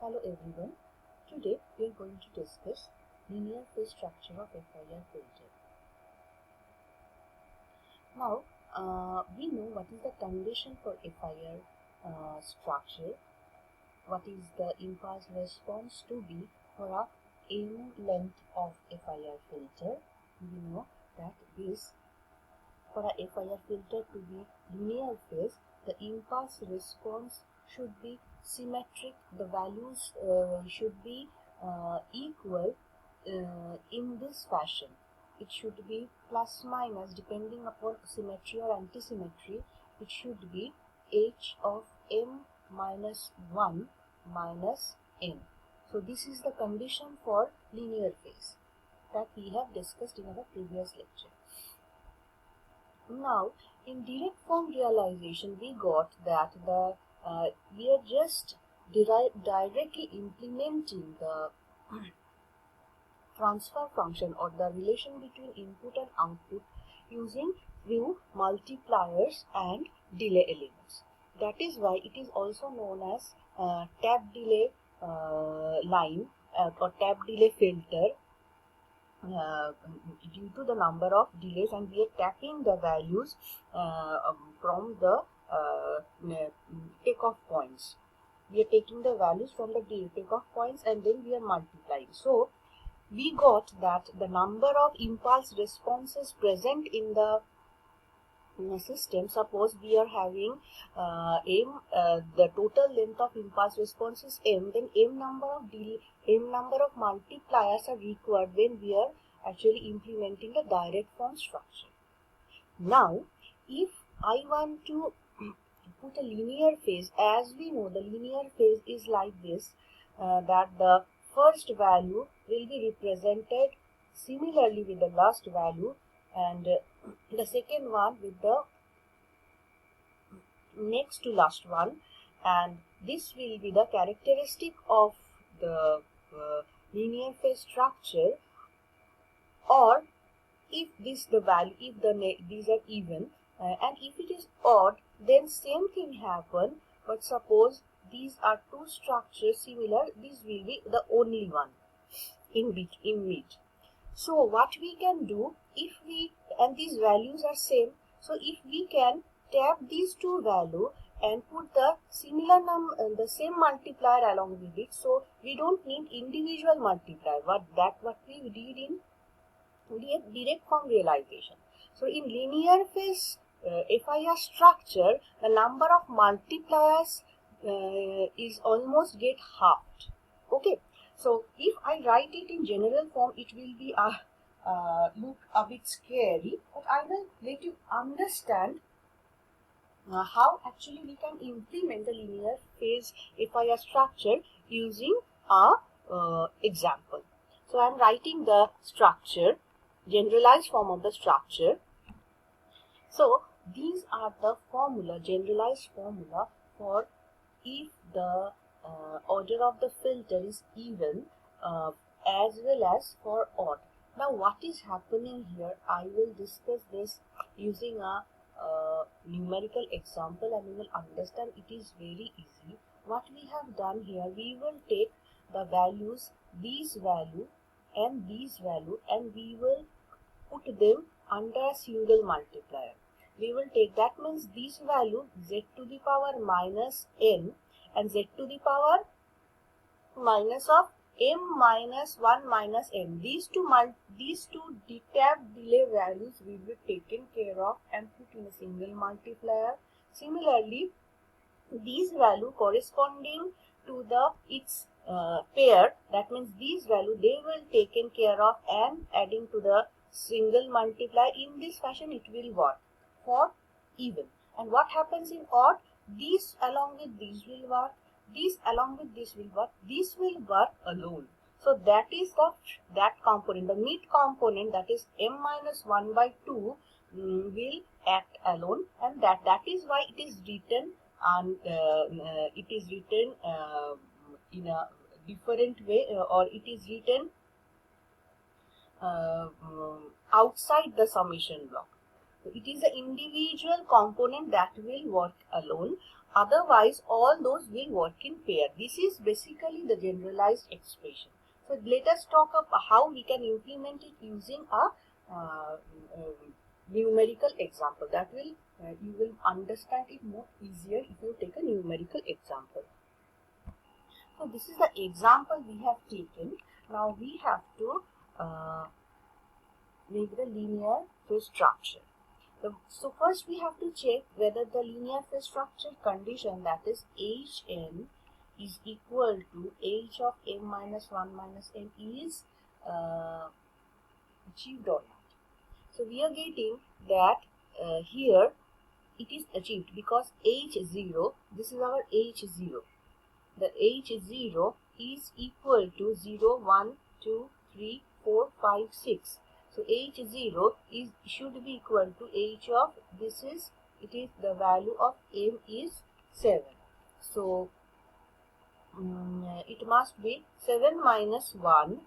Hello everyone. Today we are going to discuss linear phase structure of FIR filter. Now we know what is the condition for FIR structure, what is the impulse response to be for a m length of FIR filter. We know that this for a FIR filter to be linear phase, the impulse response should be symmetric, the values should be equal in this fashion. It should be plus minus depending upon symmetry or antisymmetry. It should be h of m minus 1 minus n. So this is the condition for linear phase that we have discussed in our previous lecture. Now, in direct form realization, we got that we are just directly implementing the transfer function or the relation between input and output using few multipliers and delay elements. That is why it is also known as tap delay line or tap delay filter. Due to the number of delays, and we are tapping the values from the takeoff points. We are taking the values from the takeoff points and then we are multiplying. So we got that the number of impulse responses present in the system, suppose we are having the total length of impulse response is m, then m number of multipliers are required when we are actually implementing a direct form structure. Now, if I want to put a linear phase, as we know the linear phase is like this, that the first value will be represented similarly with the last value, and the second one with the next to last one, and this will be the characteristic of the linear phase structure. Or if this the value, if these are even, and if it is odd, then same thing happen, but suppose these are two structures similar, this will be the only one in mid. So what we can do, if we, and these values are same, so if we can tap these two values and put the similar the same multiplier along with it, so we don't need individual multiplier. What we did in direct form realization. So in linear phase FIR structure, the number of multipliers is almost get halved. Okay. So if I write it in general form, it will be look a bit scary, but I will let you understand how actually we can implement the linear phase FIR structure using a example. So I am writing the structure, generalized form of the structure. So these are the formula, generalized formula for if the order of the filter is even as well as for odd. Now what is happening here, I will discuss this using a numerical example and you will understand it is very easy. What we have done here, we will take the values, these value and these value, and we will put them under a single multiplier. We will take, that means this value z to the power minus n and z to the power minus of m minus 1 minus n. These two tapped delay values will be taken care of and put in a single multiplier. Similarly, these value corresponding to the its pair, that means these value they will taken care of and adding to the single multiplier. In this fashion it will work for even. And what happens in odd, these along with these will work, these along with this will work, this will work alone. So that is that component, the mid component, that is m minus 1 by 2 will act alone, and that is why it is written, and it is written in a different way, or it is written outside the summation block. So it is the individual component that will work alone. Otherwise, all those will work in pair. This is basically the generalized expression. So let us talk about how we can implement it using a numerical example. That will you will understand it more easier if you take a numerical example. So this is the example we have taken. Now we have to make the linear phase structure. So first we have to check whether the linear phase structure condition, that is Hn is equal to H of m minus 1 minus m is achieved or not. So we are getting that here it is achieved because H0, this is our H0. The H0 is equal to 0, 1, 2, 3, 4, 5, 6. So H0 should be equal to H of the value of m is 7. So it must be 7 minus 1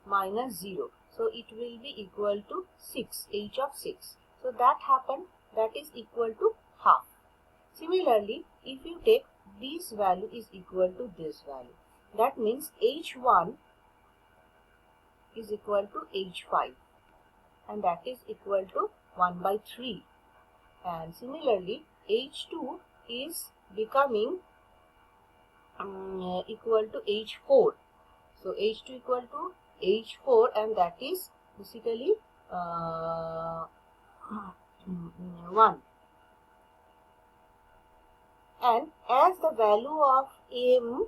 minus 0. So it will be equal to 6, H of 6. So that happened, that is equal to half. Similarly, if you take this value is equal to this value, that means H1 is equal to H5, and that is equal to 1 by 3. And similarly, H2 is becoming equal to H4. So H2 equal to H4, and that is basically 1. And as the value of m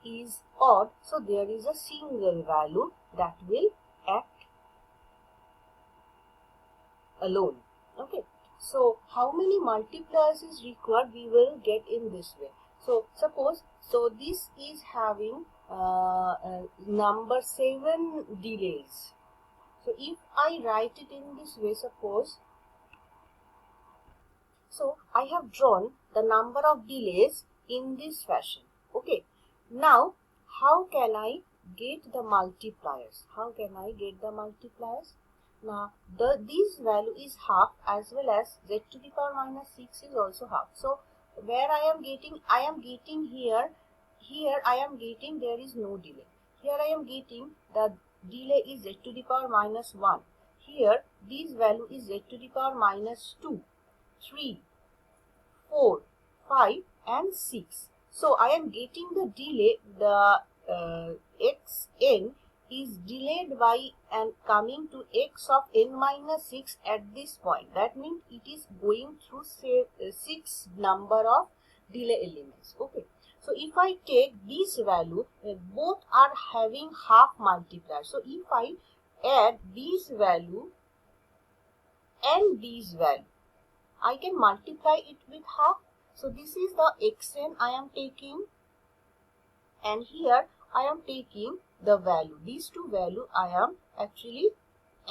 is odd, so there is a single value that will act alone. Okay. So how many multipliers is required, we will get in this way. So suppose, this is having number 7 delays. So if I write it in this way, suppose, so I have drawn the number of delays in this fashion. Okay. Now, how can I get the multipliers? Now, this value is half, as well as z to the power minus 6 is also half. So, where I am getting here I am getting there is no delay. Here I am getting the delay is z to the power minus 1. Here, this value is z to the power minus 2, 3, 4, 5 and 6. So, I am getting the delay, the xn is delayed by and coming to x of n minus 6 at this point. That means it is going through 6 number of delay elements. Okay. So if I take this value, both are having half multiplier. So if I add this value and this value, I can multiply it with half. So this is the xn I am taking, and here I am taking the value. These two value I am actually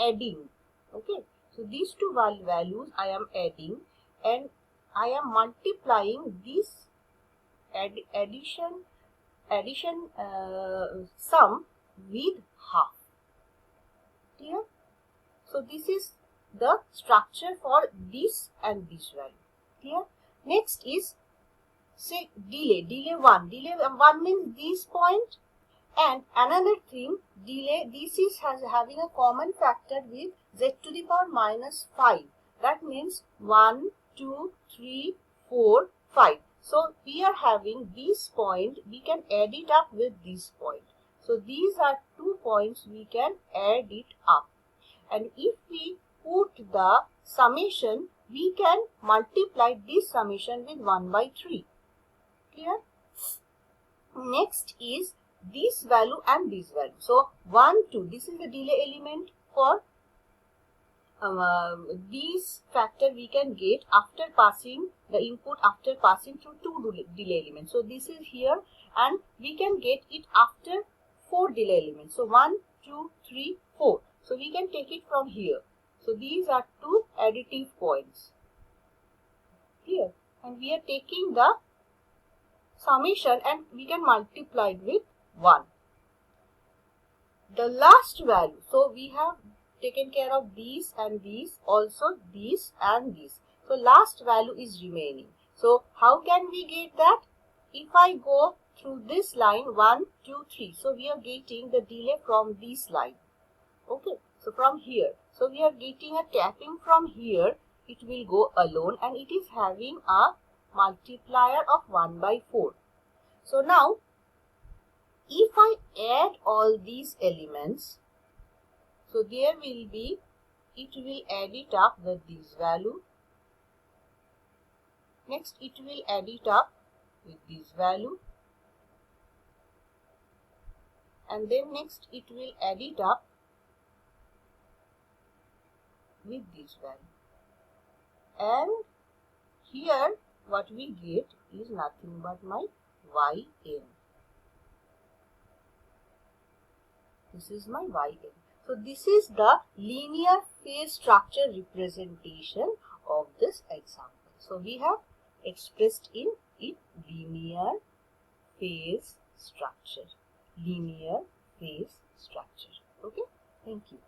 adding. Okay. So these two values I am adding, and I am multiplying this addition sum with half. Clear? So this is the structure for this and this value. Clear? Next is, say, delay 1. Delay 1 means this point, and another thing, delay, this is having a common factor with z to the power minus 5. That means 1, 2, 3, 4, 5. So we are having this point, we can add it up with this point. So these are 2 points, we can add it up. And if we put the summation, we can multiply this summation with 1 by 3. Clear? Next is this value and this value. So 1, 2, this is the delay element. For these factor we can get after passing the input, after passing through 2 delay elements. So this is here, and we can get it after 4 delay elements. So 1, 2, 3, 4. So we can take it from here. So these are 2 additive points here, and we are taking the summation and we can multiply it with 1. The last value, so we have taken care of these and these, also these and these. So last value is remaining. So how can we get that? If I go through this line 1, 2, 3. So we are getting the delay from this line. Okay. So from here. So we are getting a tapping from here. It will go alone and it is having a multiplier of 1 by 4. So now if I add all these elements, so there will be, it will add it up with this value. Next it will add it up with this value. And then next it will add it up with this value. And here what we get is nothing but my yn. This is my yn. So this is the linear phase structure representation of this example. So we have expressed in it linear phase structure. Linear phase structure. Okay. Thank you.